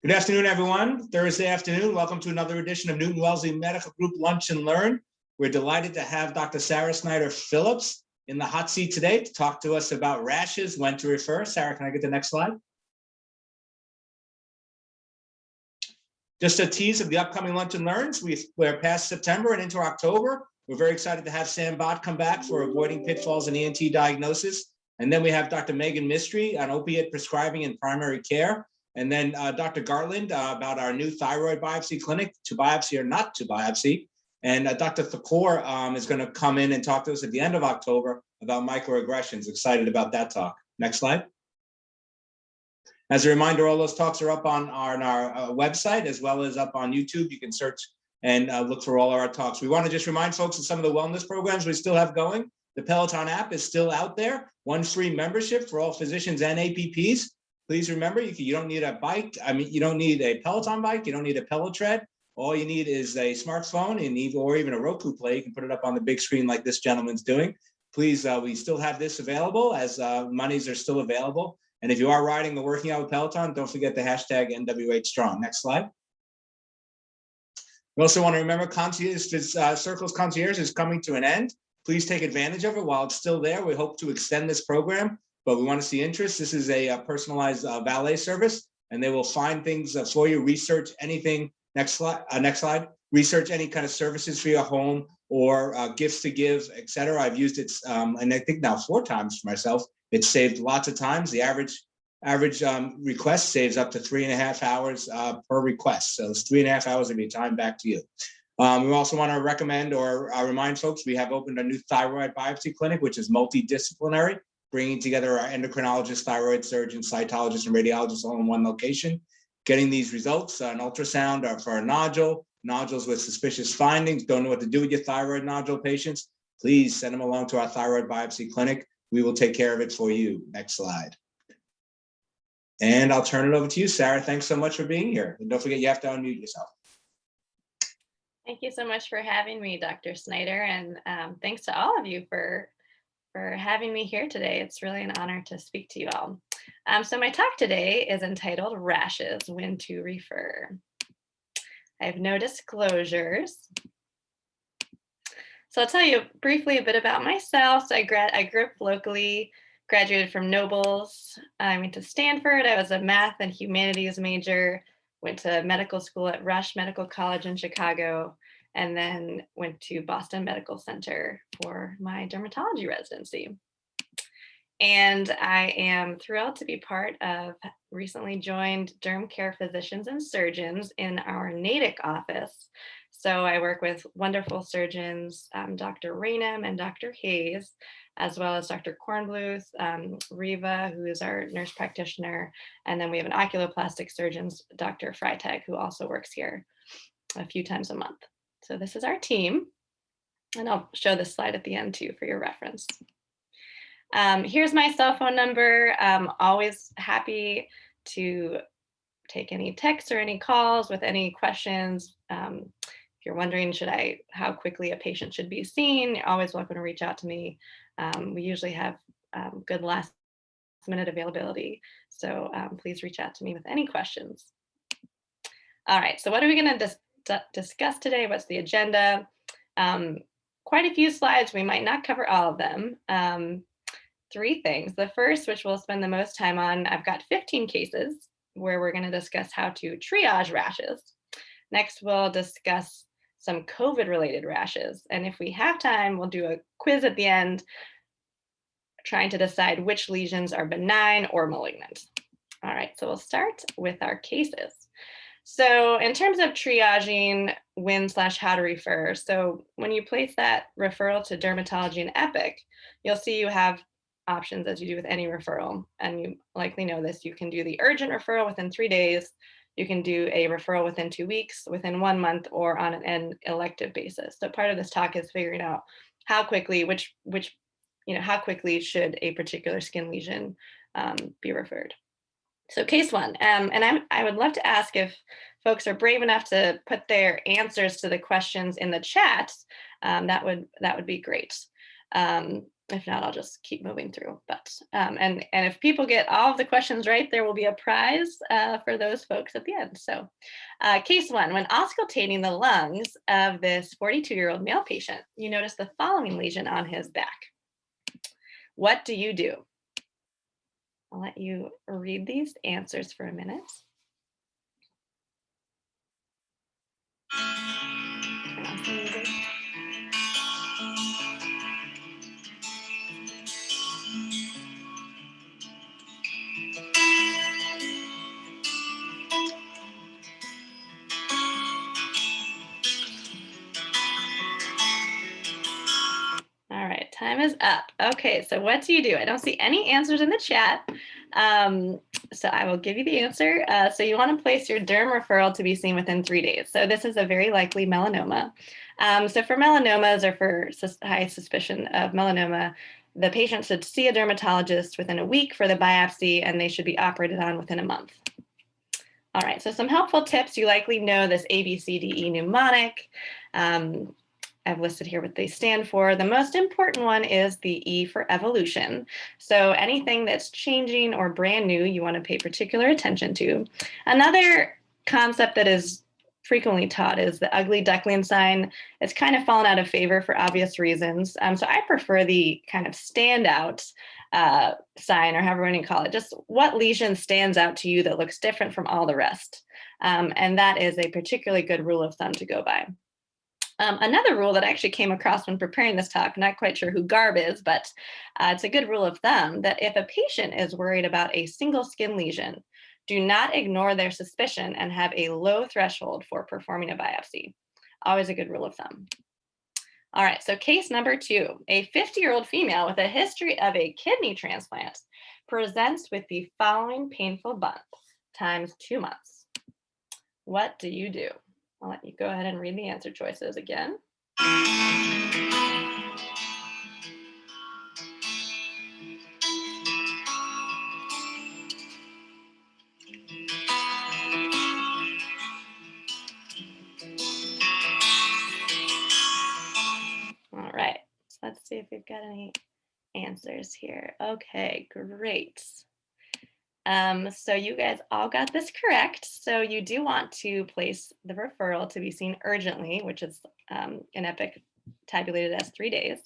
Good afternoon, everyone. Thursday afternoon. Welcome to another edition of Newton-Wellesley Medical Group Lunch and Learn. We're delighted to have Dr. Sarah Snyder-Phillips in the hot seat today to talk to us about rashes, when to refer. Sarah, can I get the next slide? Just a tease of the upcoming Lunch and Learns. We're past September and into October. We're very excited to have Sam Bott come back for avoiding pitfalls in ENT diagnosis. And then we have Dr. Megan Mystery on opiate prescribing and primary care. And then Dr. Garland about our new thyroid biopsy clinic, to biopsy or not to biopsy. And Dr. Thakor is going to come in and talk to us at the end of October about microaggressions. Excited about that talk. Next slide. As a reminder, all those talks are up on our website as well as up on YouTube. You can search and look for all of our talks. We want to just remind folks of some of the wellness programs we still have going. The Peloton app is still out there. One free membership for all physicians and APPs. Please remember, you don't need a bike. You don't need a Peloton bike. You don't need a Pelotread. All you need is a smartphone or even a Roku play. You can put it up on the big screen like this gentleman's doing. Please, we still have this available as monies are still available. And if you are riding or working out with Peloton, don't forget the hashtag NWH-Strong. Next slide. We also want to remember Circles Concierge is coming to an end. Please take advantage of it while it's still there. We hope to extend this program, but we want to see interest. This is a personalized valet service, and they will find things for you, research anything. Next slide. Research any kind of services for your home or gifts to give, etc. I've used it, and I think now 4 times for myself. It's saved lots of times. The average request saves up to 3.5 hours per request. So it's 3.5 hours of your time back to you. We also want to recommend or remind folks we have opened a new thyroid biopsy clinic, which is multidisciplinary, bringing together our endocrinologists, thyroid surgeons, cytologists, and radiologists all in one location. Getting these results, an ultrasound for a nodule, nodules with suspicious findings, don't know what to do with your thyroid nodule patients, please send them along to our thyroid biopsy clinic. We will take care of it for you. Next slide. And I'll turn it over to you, Sarah. Thanks so much for being here. And don't forget, you have to unmute yourself. Thank you so much for having me, Dr. Snyder. And thanks to all of you for having me here today. It's really an honor to speak to you all. So my talk today is entitled Rashes, When to Refer. I have no disclosures. So I'll tell you briefly a bit about myself. So I grew up locally, graduated from Nobles. I went to Stanford. I was a math and humanities major, went to medical school at Rush Medical College in Chicago, and then went to Boston Medical Center for my dermatology residency. And I am thrilled to be part of recently joined Derm Care Physicians and Surgeons in our Natick office. So I work with wonderful surgeons, Dr. Rainham and Dr. Hayes, as well as Dr. Kornbluth, Riva, who is our nurse practitioner. And then we have an oculoplastic surgeon, Dr. Freitag, who also works here a few times a month. So this is our team. And I'll show this slide at the end too for your reference. Here's my cell phone number. I'm always happy to take any texts or any calls with any questions. If you're wondering how quickly a patient should be seen, you're always welcome to reach out to me. We usually have good last minute availability. So please reach out to me with any questions. All right, so what are we gonna discuss today? What's the agenda? Quite a few slides, we might not cover all of them. 3 things. The first, which we'll spend the most time on, I've got 15 cases where we're gonna discuss how to triage rashes. Next, we'll discuss some COVID-related rashes. And if we have time, we'll do a quiz at the end, trying to decide which lesions are benign or malignant. All right, so we'll start with our cases. So in terms of triaging when/how to refer, so when you place that referral to dermatology and Epic, you'll see you have options as you do with any referral. And you likely know this, you can do the urgent referral within 3 days, you can do a referral within 2 weeks, within 1 month, or on an elective basis. So part of this talk is figuring out how quickly, how quickly should a particular skin lesion be referred. So case 1, and I would love to ask if folks are brave enough to put their answers to the questions in the chat. That would be great. If not, I'll just keep moving through. But and if people get all of the questions right, there will be a prize for those folks at the end. So, case 1: when auscultating the lungs of this 42-year-old male patient, you notice the following lesion on his back. What do you do? I'll let you read these answers for a minute. Turn off the music. All right, time is up. Okay, so what do you do? I don't see any answers in the chat. So I will give you the answer. So you want to place your derm referral to be seen within 3 days. So this is a very likely melanoma. So for melanomas or for high suspicion of melanoma, the patient should see a dermatologist within a week for the biopsy, and they should be operated on within a month. All right, so some helpful tips. You likely know this ABCDE mnemonic. I've listed here what they stand for. The most important one is the E for evolution. So anything that's changing or brand new, you want to pay particular attention to. Another concept that is frequently taught is the ugly duckling sign. It's kind of fallen out of favor for obvious reasons. So I prefer the kind of standout sign, or however you want to call it, just what lesion stands out to you that looks different from all the rest. And that is a particularly good rule of thumb to go by. Another rule that I actually came across when preparing this talk, not quite sure who Garb is, but it's a good rule of thumb that if a patient is worried about a single skin lesion, do not ignore their suspicion and have a low threshold for performing a biopsy. Always a good rule of thumb. All right, so case number 2, a 50-year-old female with a history of a kidney transplant presents with the following painful bump times 2 months. What do you do? I'll let you go ahead and read the answer choices again. All right, so let's see if we've got any answers here. Okay, great. So you guys all got this correct. So you do want to place the referral to be seen urgently, which is an epic tabulated as 3 days.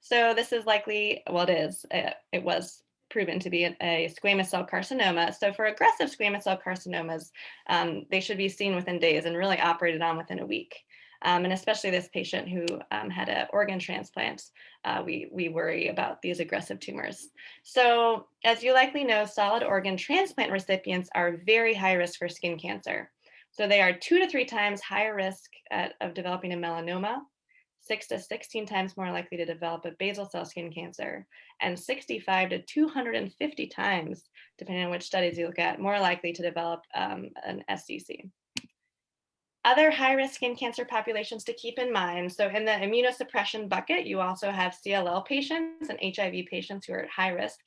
So this is likely, well, it was proven to be a squamous cell carcinoma. So for aggressive squamous cell carcinomas, they should be seen within days and really operated on within a week. And especially this patient who had an organ transplant, we worry about these aggressive tumors. So as you likely know, solid organ transplant recipients are very high risk for skin cancer. So they are 2 to 3 times higher risk of developing a melanoma, 6 to 16 times more likely to develop a basal cell skin cancer, and 65 to 250 times, depending on which studies you look at, more likely to develop an SCC. Other high-risk skin cancer populations to keep in mind. So in the immunosuppression bucket, you also have CLL patients and HIV patients who are at high risk.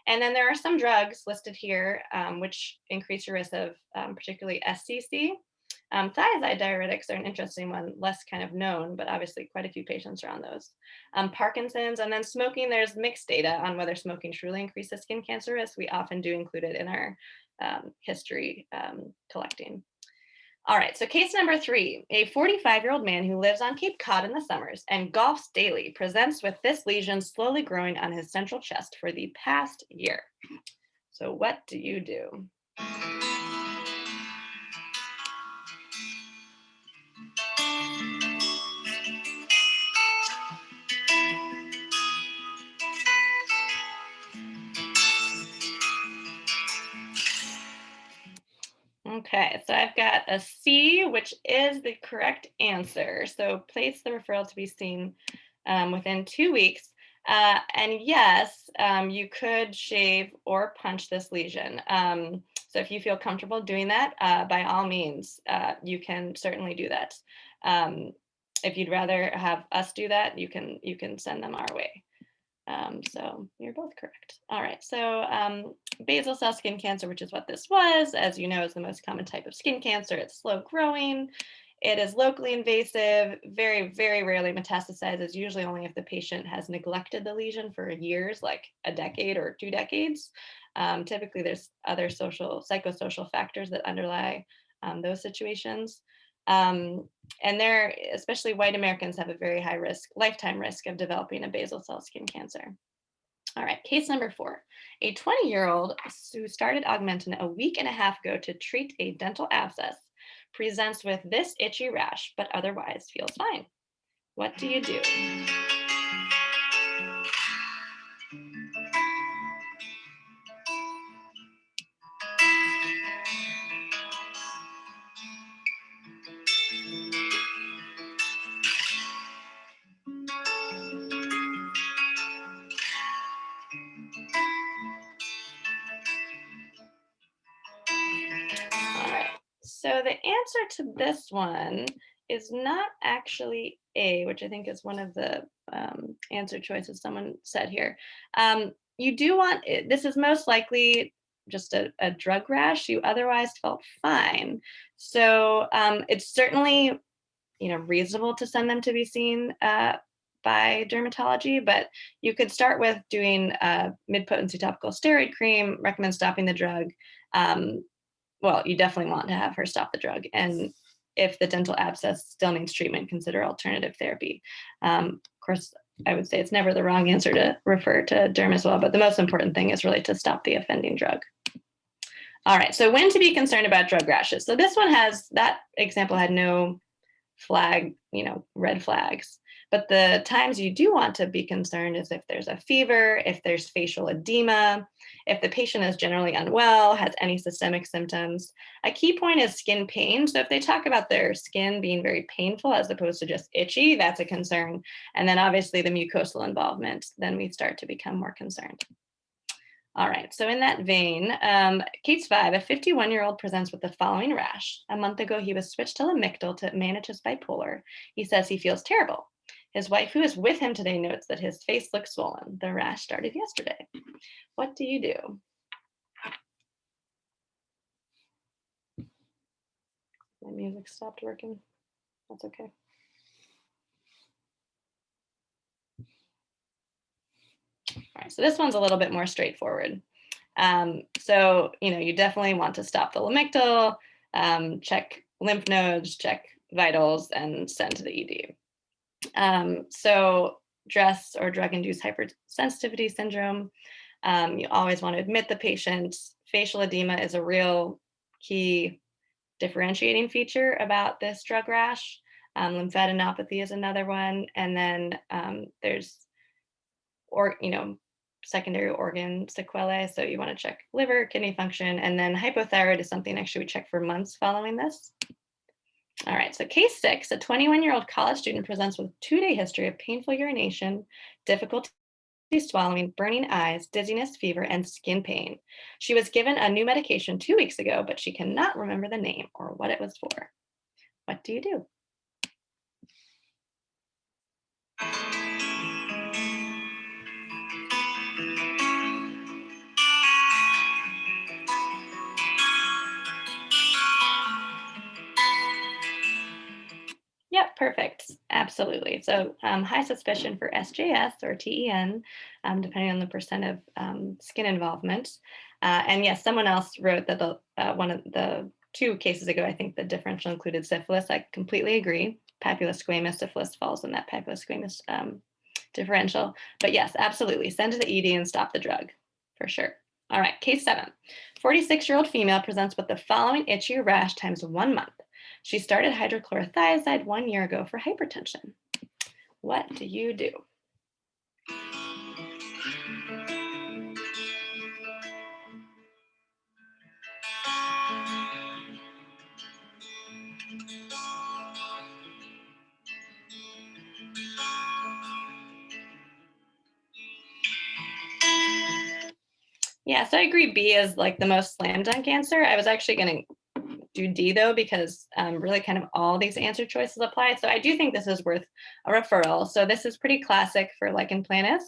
And then there are some drugs listed here which increase your risk of particularly SCC. Thiazide diuretics are an interesting one, less kind of known, but obviously quite a few patients are on those. Parkinson's, and then smoking, there's mixed data on whether smoking truly increases skin cancer risk. We often do include it in our history collecting. All right, so case number 3, a 45-year-old man who lives on Cape Cod in the summers and golfs daily presents with this lesion slowly growing on his central chest for the past year. So what do you do? Okay, so I've got a C, which is the correct answer. So place the referral to be seen within 2 weeks. And yes, you could shave or punch this lesion. So if you feel comfortable doing that, by all means, you can certainly do that. If you'd rather have us do that, you can send them our way. So you're both correct. All right, so basal cell skin cancer, which is what this was, as you know, is the most common type of skin cancer. It's slow growing. It is locally invasive, very, very rarely metastasizes, usually only if the patient has neglected the lesion for years, like a decade or 2 decades. Typically, there's other psychosocial factors that underlie those situations. And there, especially white Americans, have a very high risk, lifetime risk of developing a basal cell skin cancer. All right, case number 4. A 20-year-old who started Augmentin a week and a half ago to treat a dental abscess presents with this itchy rash, but otherwise feels fine. What do you do? All right, so the answer to this one is not actually A, which I think is one of the answer choices someone said here. You do want, this is most likely just a drug rash. You otherwise felt fine. So it's certainly, reasonable to send them to be seen by dermatology, but you could start with doing mid-potency topical steroid cream, recommend stopping the drug. Well, you definitely want to have her stop the drug. And if the dental abscess still needs treatment, consider alternative therapy. Of course, I would say it's never the wrong answer to refer to derm as well, but the most important thing is really to stop the offending drug. All right, so when to be concerned about drug rashes. So this one that example had no red flags. But the times you do want to be concerned is if there's a fever, if there's facial edema, if the patient is generally unwell, has any systemic symptoms. A key point is skin pain. So if they talk about their skin being very painful as opposed to just itchy, that's a concern. And then obviously the mucosal involvement, then we start to become more concerned. All right, so in that vein, case 5, a 51-year-old presents with the following rash. A month ago, he was switched to Lamictal to manage his bipolar. He says he feels terrible. His wife, who is with him today, notes that his face looks swollen. The rash started yesterday. What do you do? My music stopped working. That's okay. All right, so this one's a little bit more straightforward. So, you definitely want to stop the Lamictal, check lymph nodes, check vitals, and send to the ED. So DRESS or drug-induced hypersensitivity syndrome, you always want to admit the patient. Facial edema is a real key differentiating feature about this drug rash. Lymphadenopathy is another one. And then there's secondary organ sequelae. So you want to check liver, kidney function, and then hypothyroid is something actually we check for months following this. All right, so case 6, a 21-year-old college student presents with 2-day history of painful urination, difficulty swallowing, burning eyes, dizziness, fever, and skin pain. She was given a new medication 2 weeks ago, but she cannot remember the name or what it was for. What do you do? Yep, perfect. Absolutely. So high suspicion for SJS or TEN, depending on the percent of skin involvement. And yes, someone else wrote that one of the 2 cases ago, I think the differential included syphilis. I completely agree. Papulosquamous syphilis falls in that papulosquamous differential. But yes, absolutely. Send to the ED and stop the drug for sure. All right, case 7. 46-year-old female presents with the following itchy rash times 1 month. She started hydrochlorothiazide 1 year ago for hypertension. What do you do? Yeah, so I agree B is like the most slam dunk answer. I was actually going to do D though, because really kind of all these answer choices apply. So I do think this is worth a referral. So this is pretty classic for lichen planus,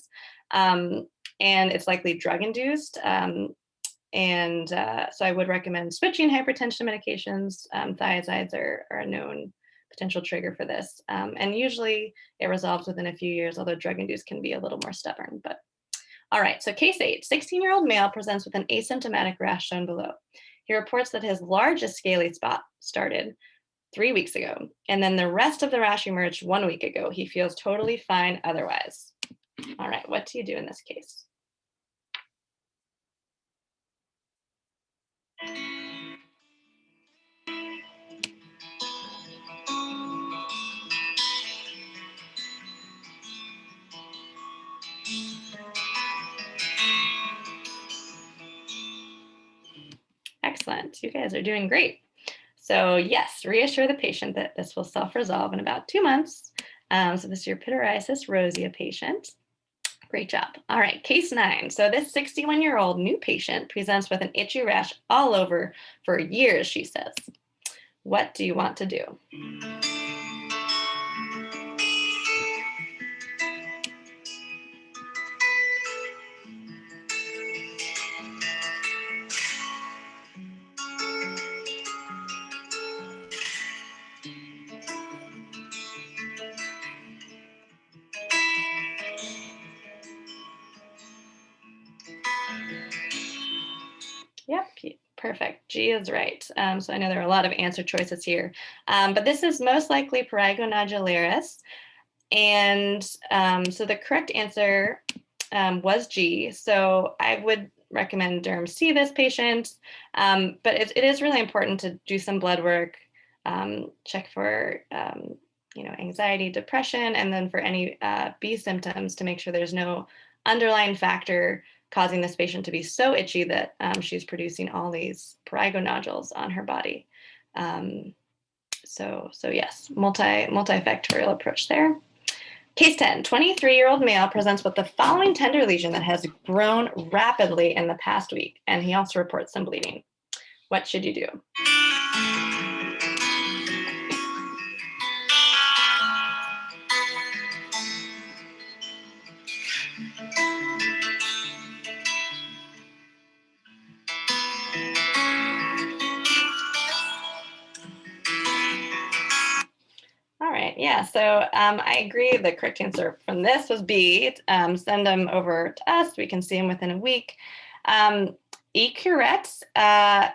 and it's likely drug induced. So I would recommend switching hypertension medications. Thiazides are a known potential trigger for this. And usually it resolves within a few years, although drug-induced can be a little more stubborn. But all right, so case 8, 16-year-old male presents with an asymptomatic rash shown below. He reports that his largest scaly spot started 3 weeks ago, and then the rest of the rash emerged 1 week ago. He feels totally fine otherwise. All right, what do you do in this case? Excellent, you guys are doing great. So yes, reassure the patient that this will self-resolve in about 2 months. So this is your pityriasis rosea patient. Great job. All right, case 9. So this 61-year-old new patient presents with an itchy rash all over for years, she says. What do you want to do? Yep, perfect. G is right. So I know there are a lot of answer choices here, but this is most likely prurigo nodularis. And so the correct answer was G. So I would recommend derm see this patient, but it is really important to do some blood work, check for anxiety, depression, and then for any B symptoms to make sure there's no underlying factor causing this patient to be so itchy that she's producing all these prurigo nodules on her body. So yes, multifactorial approach there. Case 10, 23-year-old male presents with the following tender lesion that has grown rapidly in the past week, and he also reports some bleeding. What should you do? All right, yeah, so I agree. The correct answer from this was B. Send them over to us. We can see them within a week. E curettes. Oh,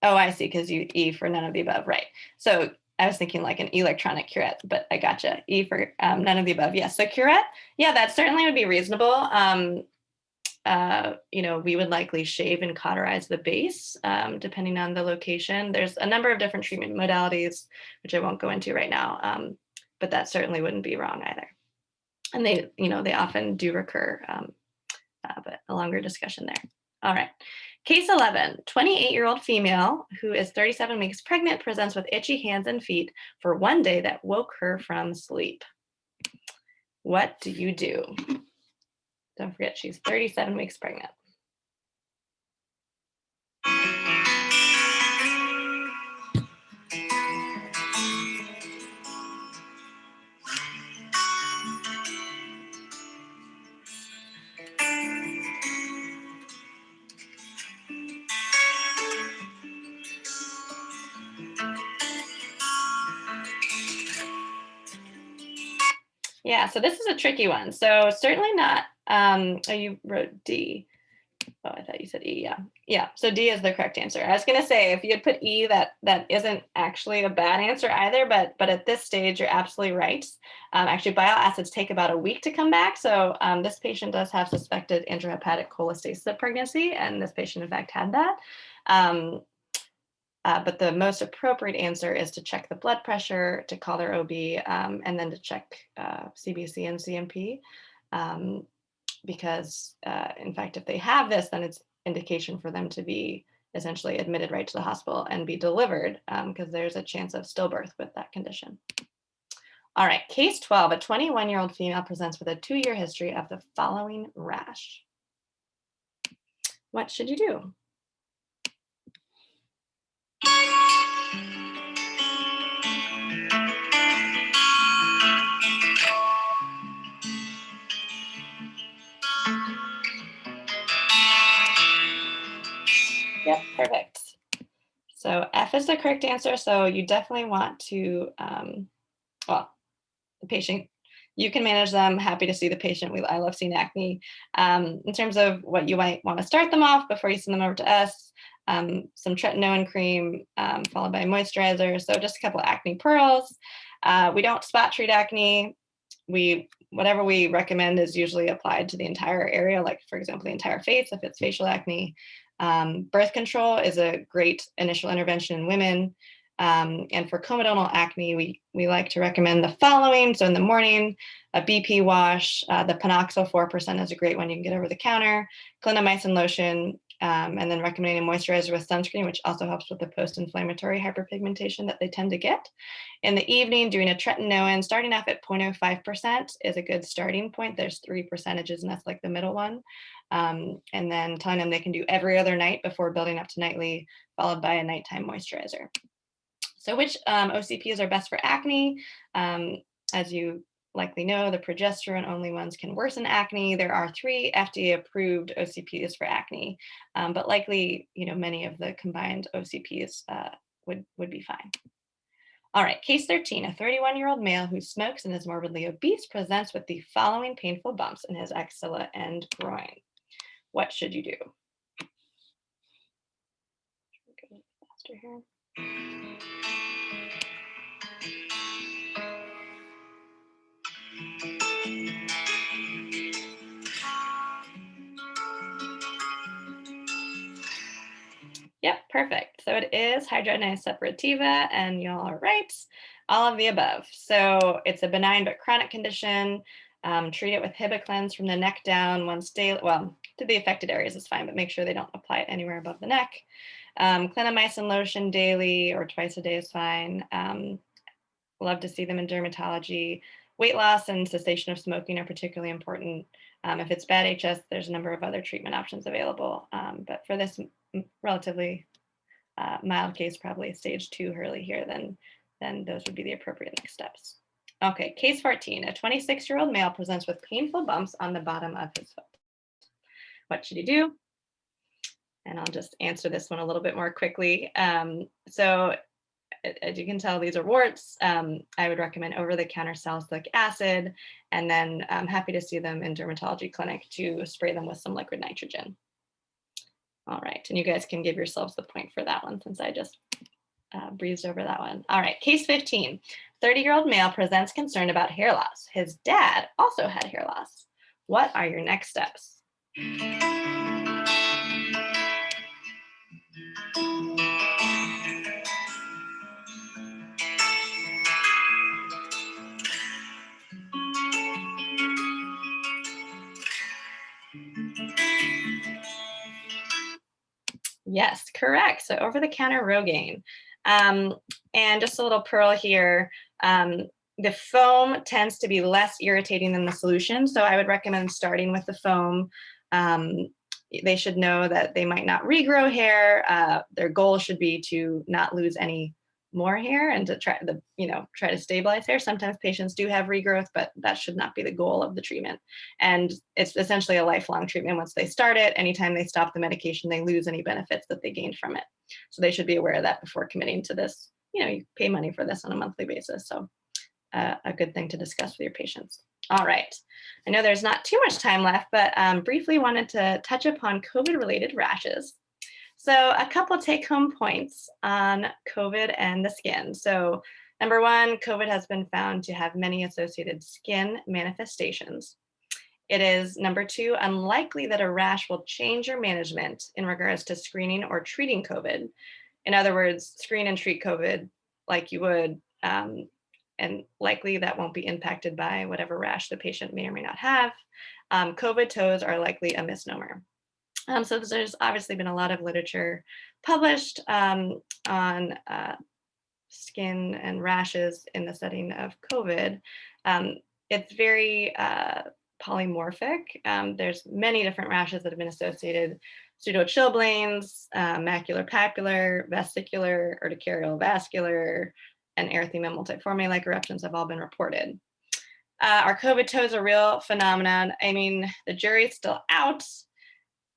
I see, because you E for none of the above, right? So I was thinking like an electronic curette, but I gotcha. E for none of the above. Yes, so curette, yeah, that certainly would be reasonable. We would likely shave and cauterize the base, depending on the location. There's a number of different treatment modalities, which I won't go into right now, but that certainly wouldn't be wrong either. And they often do recur, but a longer discussion there. All right. Case 11, 28-year-old female who is 37 weeks pregnant presents with itchy hands and feet for one day that woke her from sleep. What do you do? Don't forget, she's 37 weeks pregnant. Yeah, so this is a tricky one. So certainly not, you wrote D. Oh, I thought you said E, yeah. Yeah, so D is the correct answer. I was gonna say, if you had put E, that isn't actually a bad answer either, but at this stage, you're absolutely right. Actually, bile acids take about a week to come back. So this patient does have suspected intrahepatic cholestasis of pregnancy, and this patient in fact had that. But the most appropriate answer is to check the blood pressure, to call their OB, and then to check CBC and CMP. Because in fact, if they have this, then it's indication for them to be essentially admitted right to the hospital and be delivered, because there's a chance of stillbirth with that condition. All right, case 12, a 21-year-old female presents with a 2-year history of the following rash. What should you do? Yep, perfect. So F is the correct answer. So you definitely want to, well, the patient, you can manage them. Happy to see the patient. I love seeing acne. In terms of what you might want to start them off before you send them over to us, some tretinoin cream followed by moisturizer. So just a couple of acne pearls. We don't spot treat acne. Whatever we recommend is usually applied to the entire area, like for example, the entire face if it's facial acne. Birth control is a great initial intervention in women. And for comedonal acne, we like to recommend the following. So in the morning, a BP wash, the Panoxyl 4% is a great one you can get over the counter, clindamycin lotion, and then recommending a moisturizer with sunscreen, which also helps with the post-inflammatory hyperpigmentation that they tend to get. In the evening, doing a tretinoin, starting off at 0.05% is a good starting point. There's 3 percentages, and that's like the middle one. And then telling them they can do every other night before building up to nightly, followed by a nighttime moisturizer. So which OCPs are best for acne? As you likely know, the progesterone only ones can worsen acne. There are 3 FDA approved OCPs for acne, but likely, many of the combined OCPs would be fine. All right, case 13, a 31-year-old male who smokes and is morbidly obese presents with the following painful bumps in his axilla and groin. What should you do? Go faster here. Yep, perfect. So it is hidradenitis suppurativa, and y'all are right. All of the above. So it's a benign but chronic condition. Treat it with Hibiclens from the neck down once daily. Well, to the affected areas is fine, but make sure they don't apply it anywhere above the neck. Clindamycin lotion daily or twice a day is fine. Love to see them in dermatology. Weight loss and cessation of smoking are particularly important. If it's bad HS, there's a number of other treatment options available. But for this relatively mild case, probably stage 2 early here, then those would be the appropriate next steps. Okay, case 14, a 26-year-old male presents with painful bumps on the bottom of his foot. What should he do? And I'll just answer this one a little bit more quickly. So as you can tell, these are warts. I would recommend over-the-counter salicylic acid, and then I'm happy to see them in dermatology clinic to spray them with some liquid nitrogen. All right, and you guys can give yourselves the point for that one since I just breezed over that one. All right, case 15, 30-year-old male presents concern about hair loss. His dad also had hair loss. What are your next steps? Yes, correct. So over-the-counter Rogaine. And just a little pearl here. The foam tends to be less irritating than the solution. So I would recommend starting with the foam. They should know that they might not regrow hair. Their goal should be to not lose any more hair and to try to stabilize hair. Sometimes patients do have regrowth, but that should not be the goal of the treatment. And it's essentially a lifelong treatment. Once they start it, anytime they stop the medication, they lose any benefits that they gained from it. So they should be aware of that before committing to this. You pay money for this on a monthly basis. So a good thing to discuss with your patients. All right. I know there's not too much time left, but briefly wanted to touch upon COVID-related rashes. So a couple take-home points on COVID and the skin. So number 1, COVID has been found to have many associated skin manifestations. It is, number 2, unlikely that a rash will change your management in regards to screening or treating COVID. In other words, screen and treat COVID like you would, and likely that won't be impacted by whatever rash the patient may or may not have. COVID toes are likely a misnomer. So there's obviously been a lot of literature published on skin and rashes in the setting of COVID. It's very polymorphic. There's many different rashes that have been associated: pseudochilblains, macular-papular, vesicular, urticarial vascular, and erythema multiforme like eruptions have all been reported. Are COVID toes a real phenomenon? I mean, the jury's still out.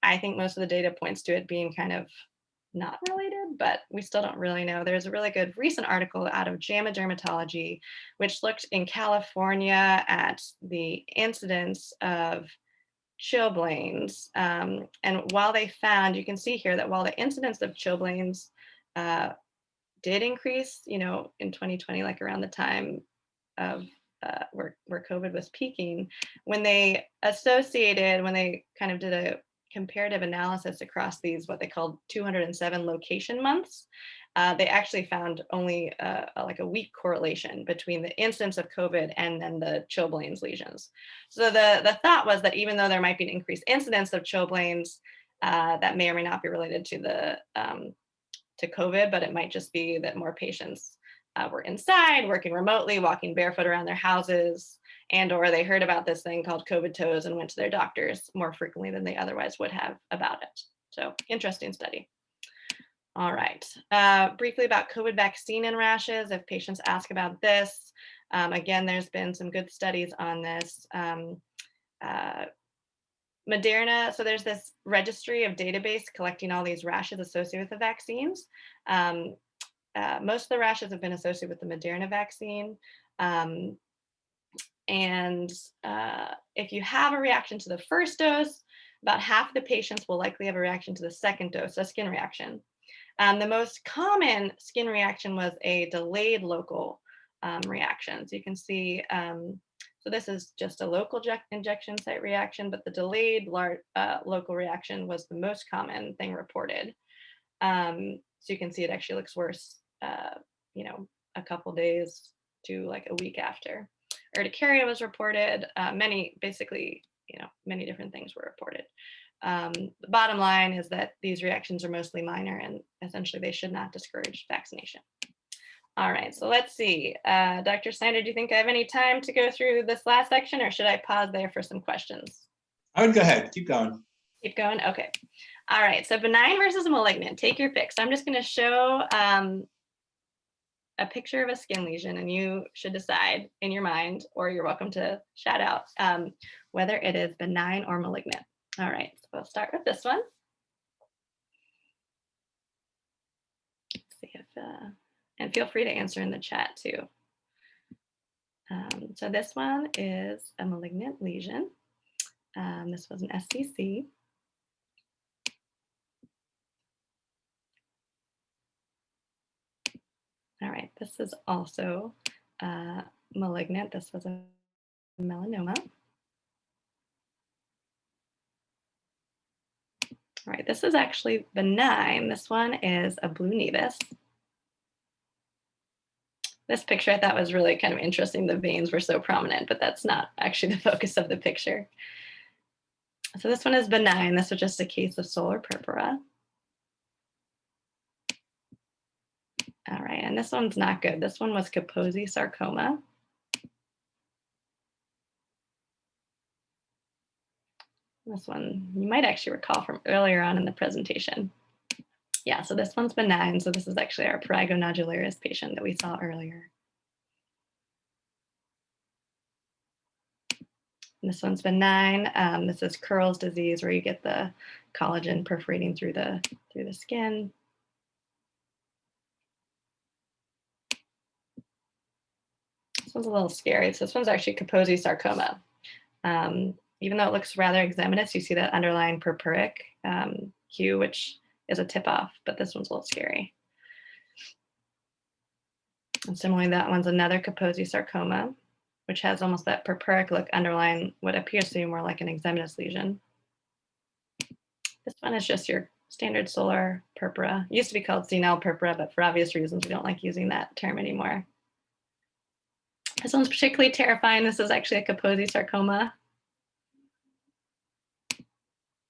I think most of the data points to it being kind of not related, but we still don't really know. There's a really good recent article out of JAMA Dermatology, which looked in California at the incidence of chilblains. And while they found, you can see here that while the incidence of chilblains did increase, you know, in 2020, like around the time of where COVID was peaking, when they kind of did a comparative analysis across these, what they called 207 location months, they actually found only like a weak correlation between the incidence of COVID and then the chilblains lesions. So the thought was that even though there might be an increased incidence of chilblains, that may or may not be related to the to COVID, but it might just be that more patients were inside, working remotely, walking barefoot around their houses, and or they heard about this thing called COVID toes and went to their doctors more frequently than they otherwise would have about it. So interesting study. All right, briefly about COVID vaccine and rashes, if patients ask about this. Again, there's been some good studies on this. Moderna, so there's this registry of database collecting all these rashes associated with the vaccines. Most of the rashes have been associated with the Moderna vaccine. And if you have a reaction to the first dose, about half the patients will likely have a reaction to the second dose, a skin reaction. The most common skin reaction was a delayed local reaction. So you can see, so this is just a local injection site reaction, but the delayed local reaction was the most common thing reported. So you can see it actually looks worse, you know, a couple days to like a week after. Urticaria was reported. Basically, you know, many different things were reported. The bottom line is that these reactions are mostly minor and essentially they should not discourage vaccination. All right, so let's see. Dr. Snyder, do you think I have any time to go through this last section or should I pause there for some questions? I would go ahead, keep going. Keep going, okay. All right, so benign versus malignant, take your pick. So I'm just gonna show a picture of a skin lesion and you should decide in your mind, or you're welcome to shout out whether it is benign or malignant. All right, so we'll start with this one. Let's see if, and feel free to answer in the chat too. So this one is a malignant lesion. This was an SCC. All right, this is also malignant. This was a melanoma. All right, this is actually benign. This one is a blue nevus. This picture I thought was really kind of interesting. The veins were so prominent, but that's not actually the focus of the picture. So this one is benign. This was just a case of solar purpura. All right, and this one's not good. This one was Kaposi sarcoma. This one you might actually recall from earlier on in the presentation. Yeah, so this one's benign. So this is actually our prurigo nodularis patient that we saw earlier. And this one's benign. This is Curl's disease, where you get the collagen perforating through the skin. This one's a little scary. So this one's actually Kaposi sarcoma. Even though it looks rather eczematous, you see that underlying purpuric hue, which is a tip-off, but this one's a little scary. And similarly, that one's another Kaposi sarcoma, which has almost that purpuric look underlying what appears to be more like an eczematous lesion. This one is just your standard solar purpura. It used to be called senile purpura, but for obvious reasons, we don't like using that term anymore. This one's particularly terrifying. This is actually a Kaposi sarcoma.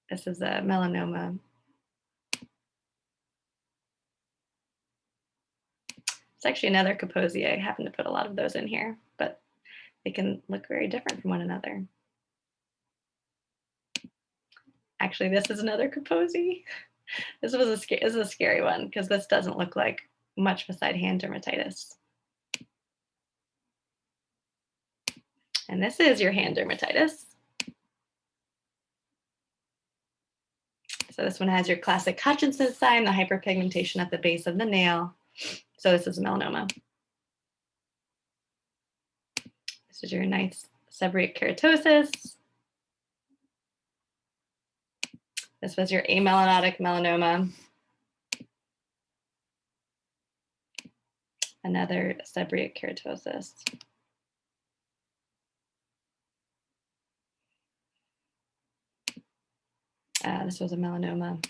This is a melanoma. It's actually another Kaposi. I happen to put a lot of those in here, but they can look very different from one another. Actually, this is another Kaposi. This is a scary one because this doesn't look like much beside hand dermatitis. And this is your hand dermatitis. So this one has your classic Hutchinson sign, the hyperpigmentation at the base of the nail. So this is melanoma. This is your nice seborrheic keratosis. This was your amelanotic melanoma. Another seborrheic keratosis. This was a melanoma.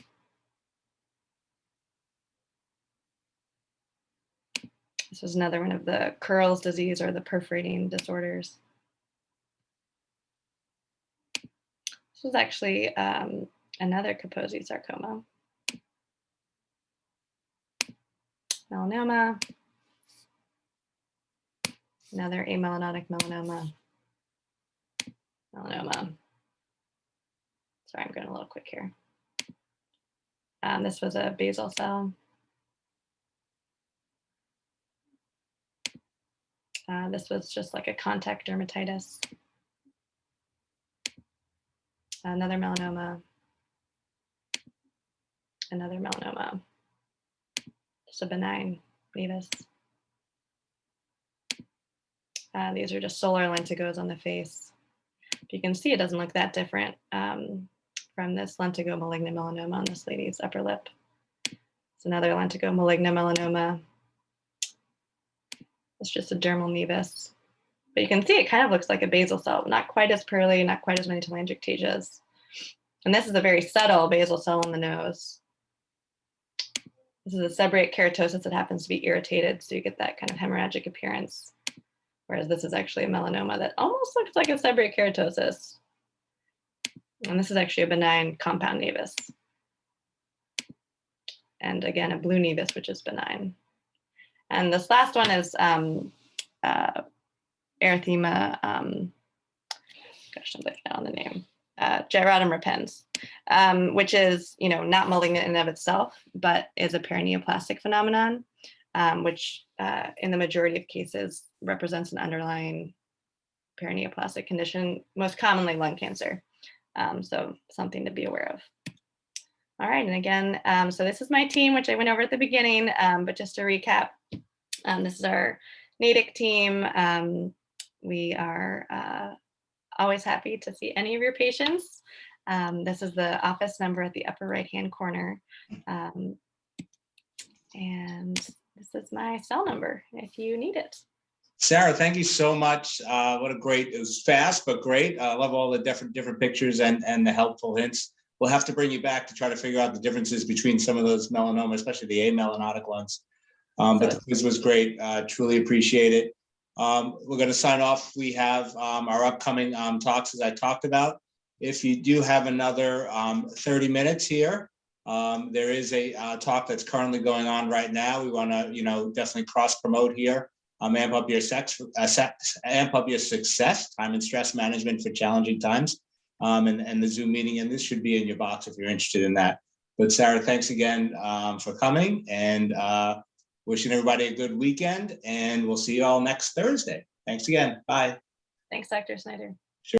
This was another one of the Curl's disease or the perforating disorders. This was actually another Kaposi sarcoma. Melanoma. Another amelanotic melanoma. Melanoma. Sorry, I'm going a little quick here. This was a basal cell. This was just like a contact dermatitis. Another melanoma. Another melanoma. Just a benign nevus. These are just solar lentigos on the face. You can see it doesn't look that different from this lentigo malignant melanoma on this lady's upper lip. It's another lentigo malignant melanoma. It's just a dermal nevus. But you can see it kind of looks like a basal cell, not quite as pearly, not quite as many telangiectasias. And this is a very subtle basal cell in the nose. This is a seborrheic keratosis that happens to be irritated, so you get that kind of hemorrhagic appearance. Whereas this is actually a melanoma that almost looks like a seborrheic keratosis. And this is actually a benign compound nevus. And again, a blue nevus, which is benign. And this last one is erythema, gosh, I'm blanking on the name, gyratum repens, which is, not malignant in and of itself, but is a paraneoplastic phenomenon, which in the majority of cases represents an underlying paraneoplastic condition, most commonly lung cancer. So something to be aware of. All right, and again, so this is my team, which I went over at the beginning, but just to recap, this is our Natick team. We are always happy to see any of your patients. This is the office number at the upper right-hand corner. And this is my cell number if you need it. Sarah, thank you so much. What a great, it was fast, but great. I love all the different pictures and the helpful hints. We'll have to bring you back to try to figure out the differences between some of those melanomas, especially the amelanotic ones. But the quiz was great. Truly appreciate it. We're going to sign off. We have our upcoming talks, as I talked about. If you do have another 30 minutes here, there is a talk that's currently going on right now. We want to, definitely cross promote here. Amp up your success, time and stress management for challenging times, and the Zoom meeting. And this should be in your box if you're interested in that. But Sarah, thanks again for coming, and wishing everybody a good weekend. And we'll see you all next Thursday. Thanks again. Bye. Thanks, Dr. Snyder.